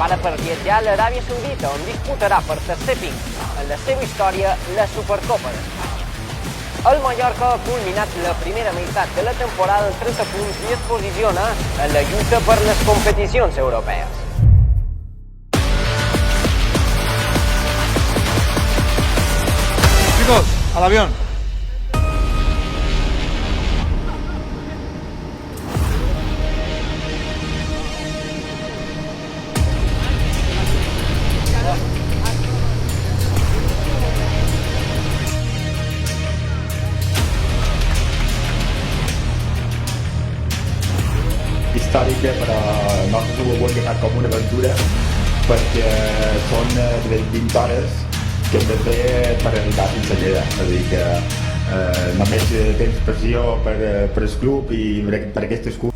prepara per viatjar a l'Aràbia Saudita, on disputarà per tercer pic en la seva història la Supercopa d'Espanya. El Mallorca ha culminat la primera meitat de la temporada amb 30 punts i es posiciona en la lluita per les competicions europees. Chicos, al avión. Històrica, però nosaltres ho hem agafat com una aventura perquè són 20 hores que hem de fer per arribar fins allà. És a dir que només tens pressió per el club i per aquesta excusa